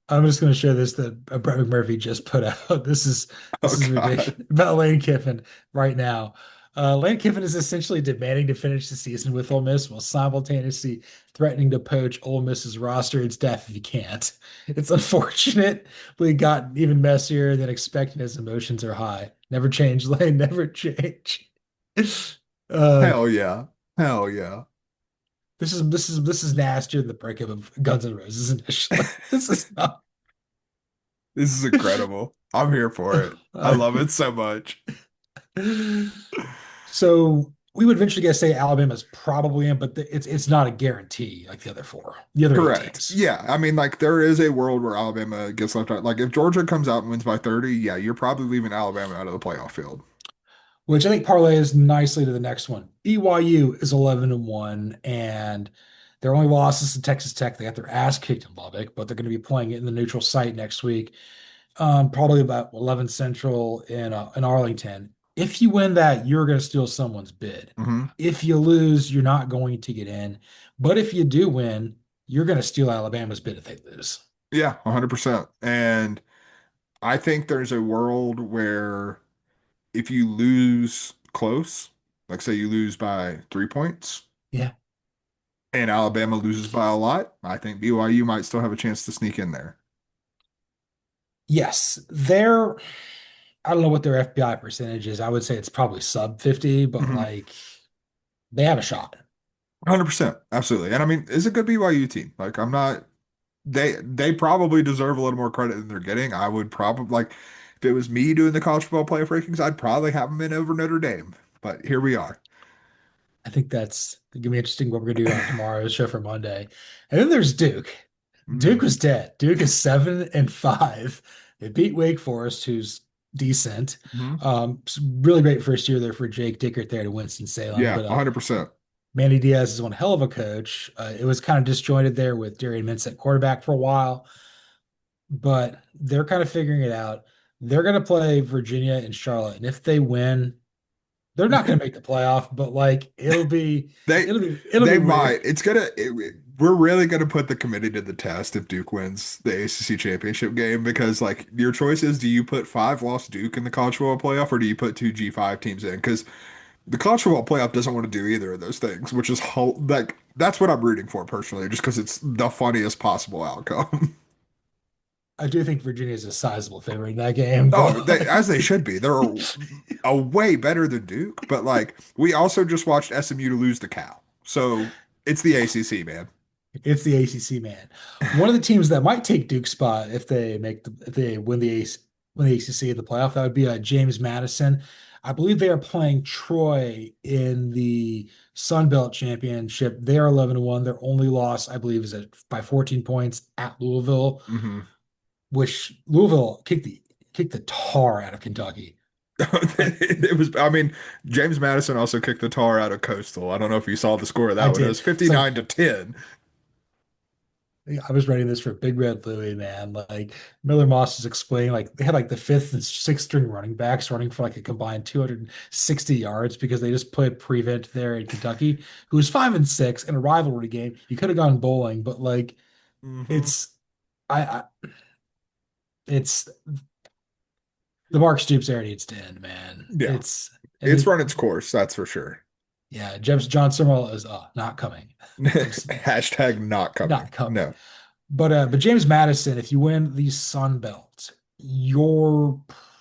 I'm just going to share this that Brett McMurphy just put out. This is Oh this is ridiculous God. about Lane Kiffin right now. Lane Kiffin is essentially demanding to finish the season with Ole Miss while simultaneously threatening to poach Ole Miss's roster and staff if he can't. It's unfortunately gotten even messier than expected as emotions are high. Never change, Lane. Never change. Uh, Hell yeah. Hell yeah. this is nastier than the breakup of Guns N' Roses initially. This is not. This is incredible. I'm here for it. I love it so much. So we would eventually get say Alabama's probably in, but it's not a guarantee like the other four, the other eight Correct. teams. Yeah. I mean, like, there is a world where Alabama gets left out. Like, if Georgia comes out and wins by 30, yeah, you're probably leaving Alabama out of the playoff field. Which I think parlays nicely to the next one. BYU is 11-1, and their only losses to Texas Tech. They got their ass kicked in Lubbock, but they're going to be playing it in the neutral site next week. Probably about 11 Central in Arlington. If you win that, you're going to steal someone's bid. Hmm. If you lose, you're not going to get in. But if you do win, you're going to steal Alabama's bid if they lose. Yeah, 100%. And I think there's a world where if you lose close, like say you lose by 3 points, Yeah. and Alabama loses by a lot, I think BYU might still have a chance to sneak in there. Yes, I don't know what their FBI percentage is. I would say it's probably sub 50, but Hmm. like they have a shot. 100%. Absolutely. And I mean, it's a good BYU team. Like I'm not they probably deserve a little more credit than they're getting. I would probably like if it was me doing the college football playoff rankings, I'd probably have them in over Notre Dame. But here we are. I think that's gonna be interesting what we're gonna do on tomorrow's show for Monday. And then there's Duke. Duke Mm. was dead. Duke is 7-5. They beat Wake Forest, who's decent. Hmm. Really great first year there for Jake Dickert there to Winston-Salem. Yeah, But 100%. Manny Diaz is one hell of a coach. It was kind of disjointed there with Darian Mintz at quarterback for a while, but they're kind of figuring it out. They're going to play Virginia and Charlotte, and if they win, they're not going to make the playoff, but like They it'll be they weird. might. We're really gonna put the committee to the test if Duke wins the ACC championship game because like your choice is do you put five loss Duke in the college football playoff or do you put two G5 teams in? Because the college football playoff doesn't want to do either of those things, which is like that's what I'm rooting for personally, just because it's the funniest possible outcome. I do think Virginia is a sizable favorite in that game, Oh, but they as they like, should be. They're a way better than Duke, but like we also just watched SMU to lose the cow. So it's the ACC, man. it's the ACC, man. One of the teams that might take Duke's spot if they win the ACC in the playoff, that would be James Madison. I believe they are playing Troy in the Sun Belt Championship. They are 11-1. Their only loss, I believe, is by 14 points at Louisville, Hmm. which Louisville kicked the tar out of Kentucky. Like It was, I mean, James Madison also kicked the tar out of Coastal. I don't know if you saw the score of I that one. It did. was It's like 59 to 10. I was writing this for Big Red Louie, man. Like Miller Moss is explaining, like they had like the fifth and sixth string running backs running for like a combined 260 yards because they just put Prevent there in Kentucky, who was 5-6 in a rivalry game. You could have gone bowling, but like Hmm. it's I it's the Mark Stoops era needs to end, man. Yeah, It's and it's run its course, that's for sure. yeah, John Summerall is not coming. Just Hashtag not coming. not coming. No. But James Madison, if you win the Sun Belt, you're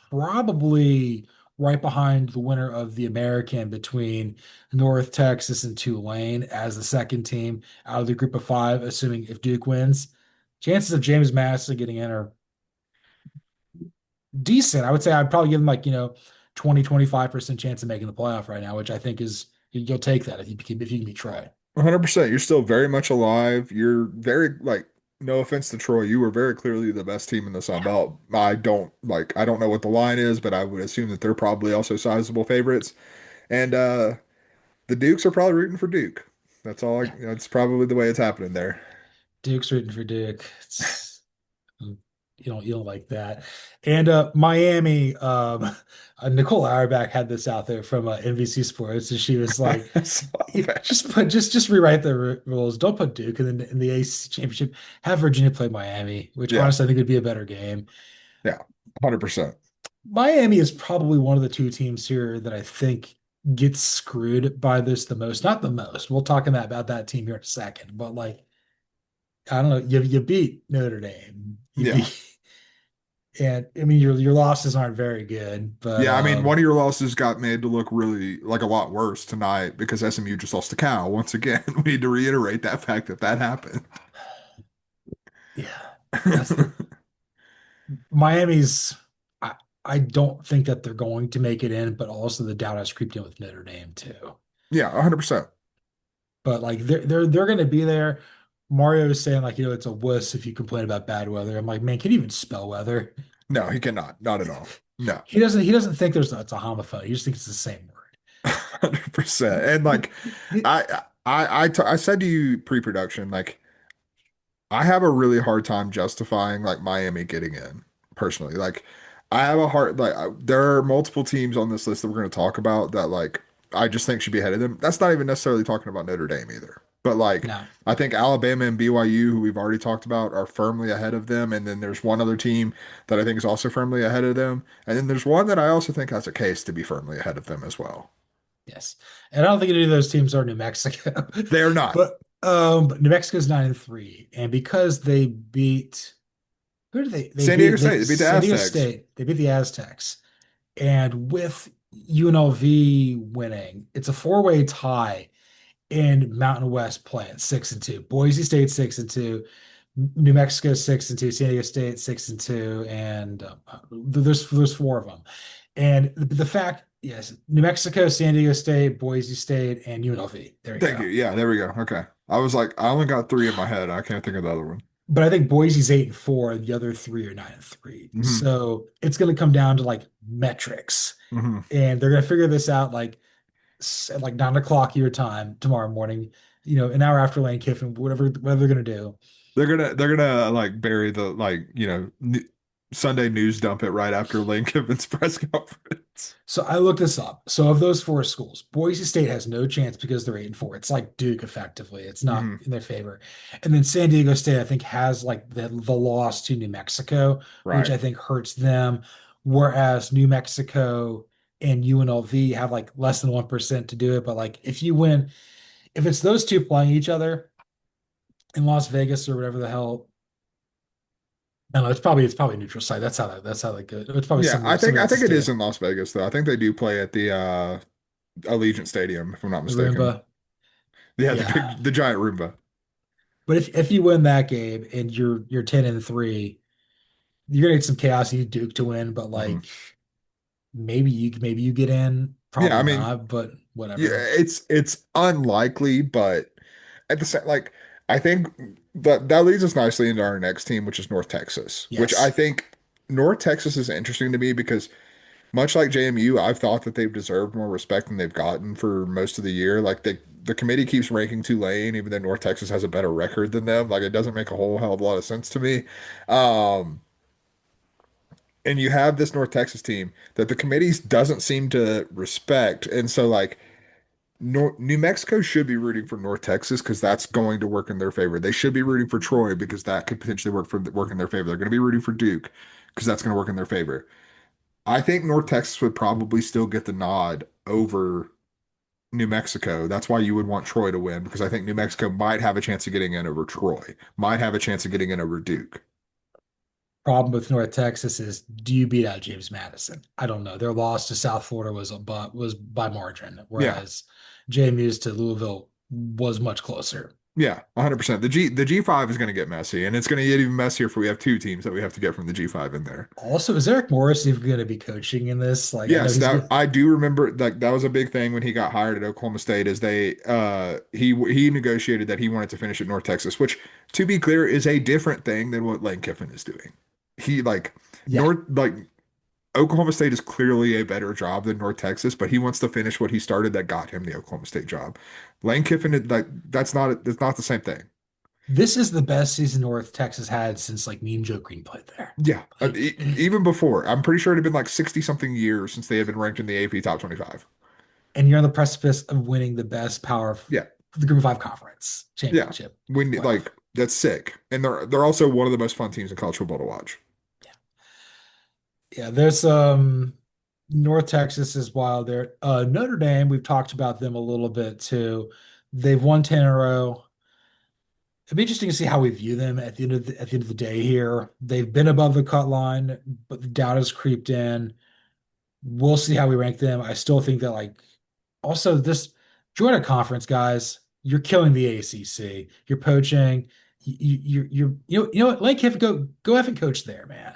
probably right behind the winner of the American between North Texas and Tulane as the second team out of the group of five, assuming if Duke wins. Chances of James Madison getting in are decent. I would say I'd probably give him like, 20-25% chance of making the playoff right now, which I think is you'll take that if you can be Troy. 100%. You're still very much alive. You're very, like, no offense to Troy, you were very clearly the best team in the Sun Belt. I don't know what the line is, but I would assume that they're probably also sizable favorites. And the Dukes are probably rooting for Duke. Yeah. That's probably the way it's happening there. Duke's rooting for Duke. You don't like that. And Miami, Nicole Auerbach had this out there from NBC Sports, and she was like, So just rewrite the rules. Don't put Duke in the ACC championship. Have Virginia play Miami, which yeah, honestly I think would be a better game. yeah, 100%. Miami is probably one of the two teams here that I think gets screwed by this the most. Not the most. We'll talk about that team here in a second, but like I don't know, you beat Notre Dame. You Yeah. beat And I mean your losses aren't very good, but Yeah, I mean, one of your losses got made to look really like a lot worse tonight because SMU just lost to Cal. Once again, we need to reiterate that fact that that happened. yeah, that's Miami's I, I don't think that they're going to make it in, but also the doubt has creeped in with Notre Dame too. Yeah, 100%. But like they're going to be there. Mario is saying like, it's a wuss if you complain about bad weather. I'm like, man, can you even spell weather? No, he cannot. Not at all. No. He doesn't think it's a homophone. He just thinks it's the same word. 100%. And like I said to you pre-production, like I have a really hard time justifying like Miami getting in personally. Like I have a hard there are multiple teams on this list that we're going to talk about that like I just think should be ahead of them. That's not even necessarily talking about Notre Dame either. But like No. I think Alabama and BYU, who we've already talked about, are firmly ahead of them. And then there's one other team that I think is also firmly ahead of them. And then there's one that I also think has a case to be firmly ahead of them as well. Yes. And I don't think any of those teams are New Mexico. They are not. But New Mexico's 9-3. And because they beat who did they San Diego beat State, they beat the San Diego Aztecs. State, they beat the Aztecs. And with UNLV winning, it's a four-way tie in Mountain West play at 6-2. Boise State 6-2, New Mexico 6-2, San Diego State 6-2, and there's four of them. And the fact, yes, New Mexico, San Diego State, Boise State, and UNLV. There you Thank go. you. Yeah, there we go. Okay. I was like, I only got three in my head. I can't think of the other one. But I think Boise's 8-4, and the other three are 9-3. Hmm. So it's going to come down to like metrics, Hmm. and they're going to figure this out at like 9 o'clock your time tomorrow morning. An hour after Lane Kiffin, whatever they're going to do. They're gonna like bury the like Sunday news dump it right after Lane Kiffin's press conference. So I looked this up. So of those four schools, Boise State has no chance because they're 8-4. It's like Duke effectively. It's not Hmm. in their favor. And then San Diego State, I think, has like the loss to New Mexico, which Right. I think hurts them. Whereas New Mexico and UNLV have like less than 1% to do it. But like if it's those two playing each other in Las Vegas or whatever the hell, I don't know, it's probably a neutral site. That's how they go. It's probably Yeah, somebody somebody I else's think it is stadium. in Las Vegas though. I think they do play at the Allegiant Stadium, if I'm not The mistaken. Roomba. Yeah, Yeah. the giant Roomba. But if you win that game and you're 10-3, you're gonna need some chaos. You need Duke to win, but Hmm. like maybe you get in, Yeah, I probably mean, not, but yeah, whatever. it's unlikely, but at the same like I think that leads us nicely into our next team, which is North Texas, which I Yes. think North Texas is interesting to me because much like JMU, I've thought that they've deserved more respect than they've gotten for most of the year. Like the committee keeps ranking Tulane, even though North Texas has a better record than them. Like it doesn't make a whole hell of a lot of sense to me. Um, and you have this North Texas team that the committees doesn't seem to respect, and so like New Mexico should be rooting for North Texas because that's going to work in their favor. They should be rooting for Troy because that could potentially work in their favor. They're going to be rooting for Duke because that's going to work in their favor. I think North Texas would probably still get the nod over New Mexico. That's why you would want Troy to win because I think New Mexico might have a chance of getting in over Troy, might have a chance of getting in over Duke. Problem with North Texas is, do you beat out James Madison? I don't know. Their loss to South Florida was by margin, Yeah. whereas JMU's to Louisville was much closer. Yeah, 100%. The G5 is going to get messy, and it's going to get even messier if we have two teams that we have to get from the G5 in there. Also, is Eric Morris even going to be coaching in this? Like, I know Yes, he's that been, I do remember that was a big thing when he got hired at Oklahoma State is he negotiated that he wanted to finish at North Texas, which to be clear is a different thing than what Lane Kiffin is doing. He like yeah. North like Oklahoma State is clearly a better job than North Texas, but he wants to finish what he started that got him the Oklahoma State job. Lane Kiffin like that's not the same thing. This is the best season North Texas had since like Mean Joe Green played there. Yeah, Like, even before, I'm pretty sure it had been like 60 something years since they had been ranked in the AP top 25. and you're on the precipice of winning the best Yeah, the Group of Five conference yeah. championship When playoff. like that's sick, and they're also one of the most fun teams in college football to watch. Yeah, there's North Texas is wild there. Notre Dame, we've talked about them a little bit too. They've won 10 in a row. It'd be interesting to see how we view them at the end of the day here. They've been above the cut line, but the doubt has creeped in. We'll see how we rank them. I still think that like also this join a conference, guys. You're killing the ACC. You're poaching. You're you know what? Lane Kiffin, go effing coach there, man.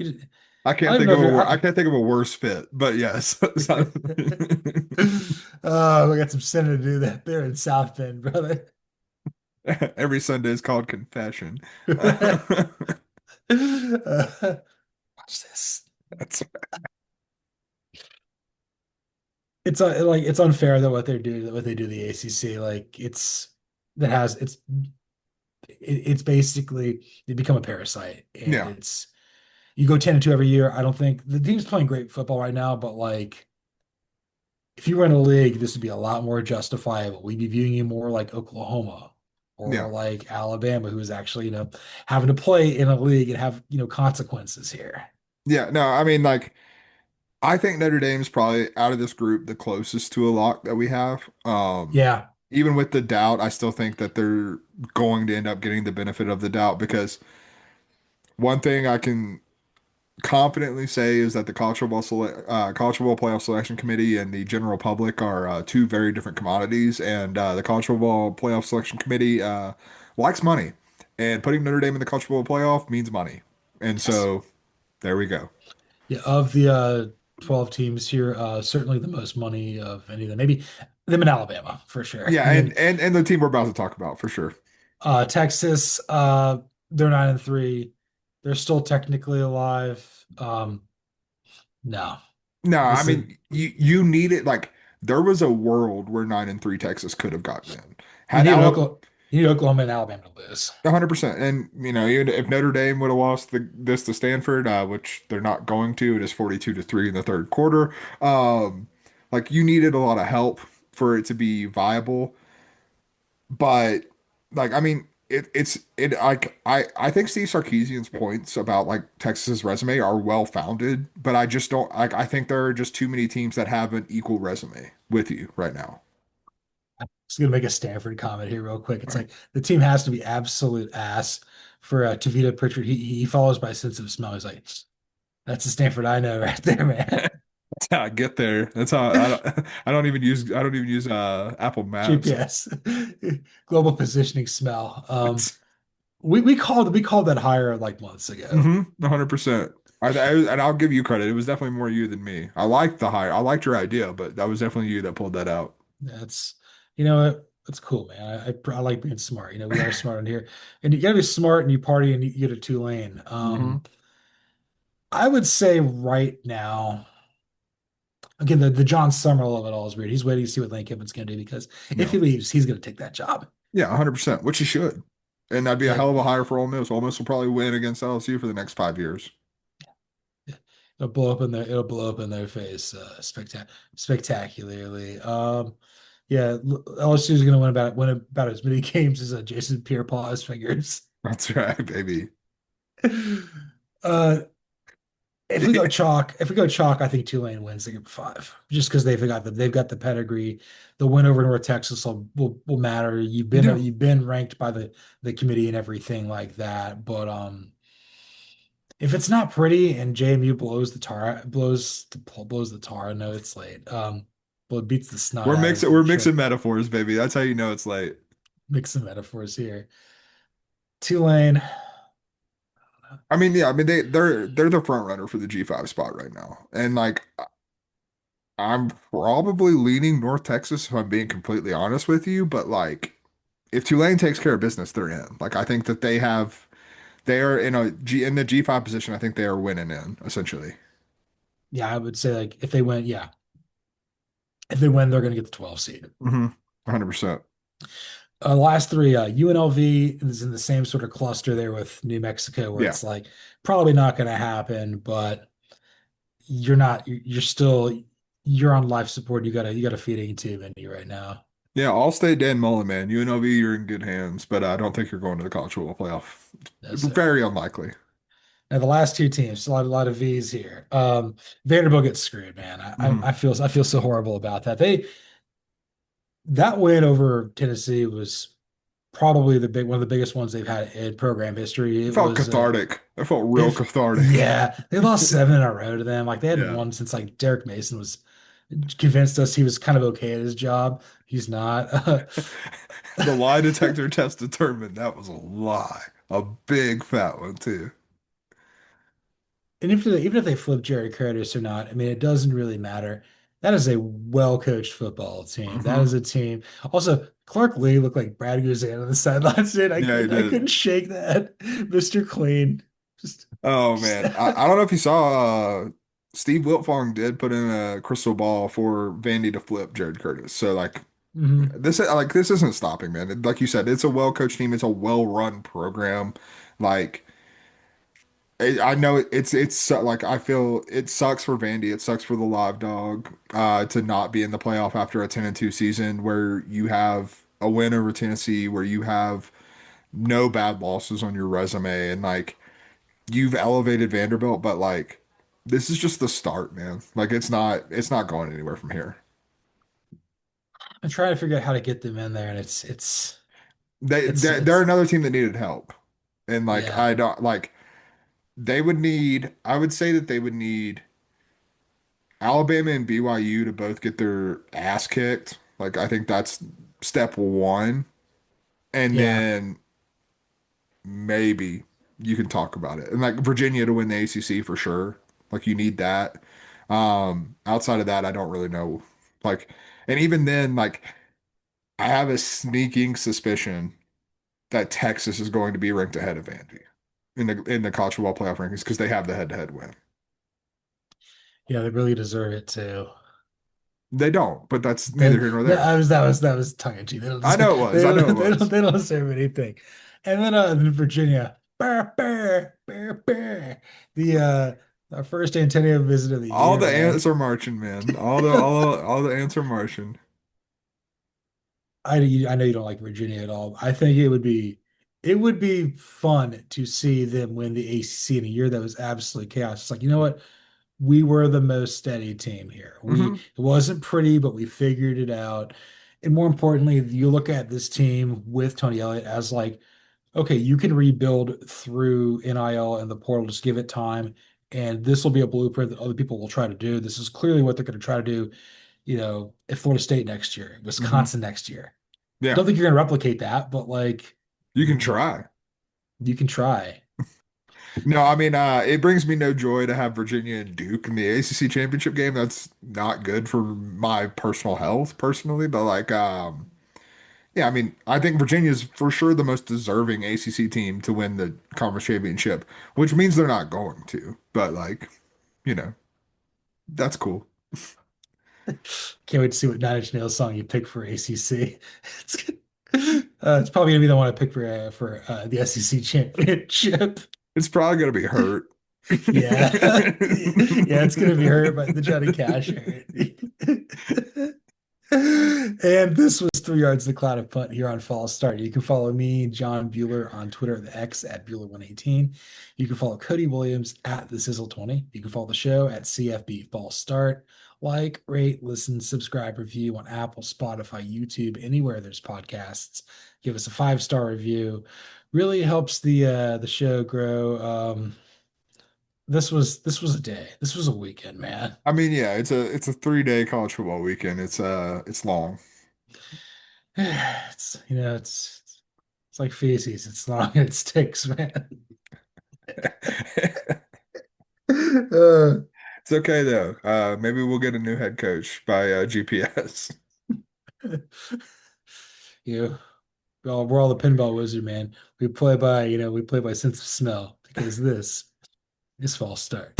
He, I I can't don't even think know of if a you're. wor I can't think of a worse fit, but yes. We got some sinning to do that there in South Bend, brother. Every Sunday is called confession. Watch this. That's It's unfair though what they do to the ACC. Like it's basically they become a parasite, and yeah, it's you go 10-2 every year. I don't think the team's playing great football right now, but like if you were in a league, this would be a lot more justifiable. We'd be viewing you more like Oklahoma or yeah, like Alabama, who is actually, having to play in a league and have, consequences here. yeah. No, I mean, like, I think Notre Dame's probably out of this group the closest to a lock that we have. Yeah. Even with the doubt, I still think that they're going to end up getting the benefit of the doubt because one thing I can confidently say is that the college football playoff selection committee and the general public are two very different commodities, and the college football playoff selection committee likes money, and putting Notre Dame in the college football playoff means money, and Yes. so there we go. Yeah. Of the 12 teams here, certainly the most money of any of them. Maybe them in Alabama for sure. Yeah, And then and the team we're about to talk about for sure. Texas, they're 9-3. They're still technically alive. No, No, I this is mean you need it like there was a world where 9-3 Texas could have gotten in. you Had need Alabama Oklahoma, you need Oklahoma and Alabama to lose. 100%. And, even if Notre Dame would have lost this to Stanford, which they're not going to, it is 42-3 in the third quarter. Um, like you needed a lot of help for it to be viable. But like, I mean, it like I think Steve Sarkisian's points about like Texas's resume are well founded, but I just don't like I think there are just too many teams that have an equal resume with you right now. Just gonna make a Stanford comment here real quick. It's like the team has to be absolute ass for Tavita Pritchard. He follows by sense of smell. He's like, that's the Stanford I know right there, man. That's how I get there. That's how I don't even use Apple Maps. GPS, global positioning smell. It's We called that hire like months ago. 100%. And I'll give you credit. It was definitely more you than me. I liked the hire. I liked your idea, but that was definitely you that pulled that out. That's you know what. That's cool, man. I like being smart. We are smart in here, and you gotta be smart and you party and you get a Tulane. Hmm. I would say right now. Again, the John Summerall of it all is weird. He's waiting to see what Lane Kiffin's going to do because if Yeah. he leaves, he's going to take that job. Yeah, 100%, which he should. And that'd be a Yeah, hell of a hire for Ole Miss. Ole Miss will probably win against LSU for the next 5 years. it'll blow up in their face, spectacularly. Yeah, LSU is going to win about as many games as Jason Pierre-Paul fingers. That's right, baby. Uh, if we go chalk, I think Tulane wins the group of five, just because they've got the pedigree. The win over North Texas will matter. You've You been do. you've been ranked by the committee and everything like that. But if it's not pretty and JMU blows the tar, I know it's late. Well, it beats the snot out of We're sure. mixing metaphors, baby. That's how you know it's late. Mix some metaphors here. Tulane, I mean, yeah, I mean they're the front runner for the G5 spot right now. And like I'm probably leaning North Texas if I'm being completely honest with you, but like if Tulane takes care of business, they're in. Like I think that they are in the G5 position. I think they are winning in essentially. yeah, I would say like if they win, yeah, if they win, they're going to get the 12 seed. 100%. Last three, UNLV is in the same sort of cluster there with New Mexico, where Yeah. it's like probably not going to happen, but you're not, you're still, you're on life support. You got a feeding tube in you right now. Yeah, All-State Dan Mullen, man. UNLV, you're in good hands, but I don't think you're going to the college football playoff. That's it. Very unlikely. Now the last two teams, a lot of V's here. Vanderbilt gets screwed, man. I, Hmm. I I feel so horrible about that. That win over Tennessee was probably the one of the biggest ones they've had in program history. It It felt was cathartic. It felt real if cathartic. yeah, they lost seven in a row to them. Like they hadn't Yeah. won since like Derek Mason was convinced us he was kind of okay at his job. He's not. The lie detector test determined that was a lie. A big fat one, too. And even if they flip Jerry Curtis or not, I mean, it doesn't really matter. That is a well-coached football team. That Hmm. is a team. Also, Clark Lee looked like Brad Guzan on the sidelines, dude. Yeah, he I couldn't did. shake that. Mr. Clean. Just, Oh just man, I don't know if you saw Steve Wiltfong did put in a crystal ball for Vandy to flip Jared Curtis. So Mhm. this isn't stopping, man. Like you said, it's a well-coached team. It's a well-run program. Like I know like I feel it sucks for Vandy. It sucks for the Live Dog to not be in the playoff after a 10-2 season where you have a win over Tennessee, where you have no bad losses on your resume, and like you've elevated Vanderbilt, but like this is just the start, man. Like it's not going anywhere from here. I'm trying to figure out how to get them in there, and They're it's another team that needed help, and like yeah, I don't like they would need. I would say that they would need Alabama and BYU to both get their ass kicked. Like I think that's step one, and yeah. then maybe you can talk about it. And like Virginia to win the ACC for sure. Like you need that. Outside of that, I don't really know. Like, and even then, like I have a sneaking suspicion that Texas is going to be ranked ahead of Vandy in the college football playoff rankings because they have the head-to-head win. Yeah, they really deserve it too. They don't, but that's That, neither here nor that there. I that was tongue in cheek. They don't I know deserve, it was. I know it was. they don't deserve anything. And then Virginia, brr, brr, brr, brr. The our first Antonio visit of the All year, the man. ants are marching, man. All the ants are marching. I know you don't like Virginia at all. I think it would be fun to see them win the ACC in a year that was absolute chaos. It's like, you know what? We were the most steady team here. Hmm. It wasn't pretty, but we figured it out. And more importantly, you look at this team with Tony Elliott as like, okay, you can rebuild through NIL and the portal, just give it time. And this will be a blueprint that other people will try to do. This is clearly what they're going to try to do, at Florida State next year, Hmm. Wisconsin next year. Yeah, Don't think you're going to replicate that, but like you can try. you can try. No, I mean, it brings me no joy to have Virginia and Duke in the ACC championship game. That's not good for my personal health, personally. But like, yeah, I mean, I think Virginia's for sure the most deserving ACC team to win the conference championship, which means they're not going to. But like, you know, that's cool. Can't wait to see what Nine Inch Nails song you pick for ACC. It's good. It's probably gonna be the one I pick for the SEC championship. It's probably gonna be hurt. Yeah, yeah, it's gonna be hurt by the Johnny Cash hurt. And this was 3 yards to the cloud of punt here on False Start. You can follow me, John Buhler, on Twitter, the X at Buhler118. You can follow Cody Williams at the Sizzle20. You can follow the show at CFB False Start. Like, rate, listen, subscribe, review on Apple, Spotify, YouTube, anywhere there's podcasts. Give us a 5-star review. Really helps the show grow. This was a day. This was a weekend, man. I mean, yeah, it's a 3-day college football weekend. It's long. It's like feces. It's long and it sticks, man. Uh, It's okay though. Maybe we'll get a new head coach by GPS. you we're all the pinball wizard, man. We play by sense of smell because this is false start.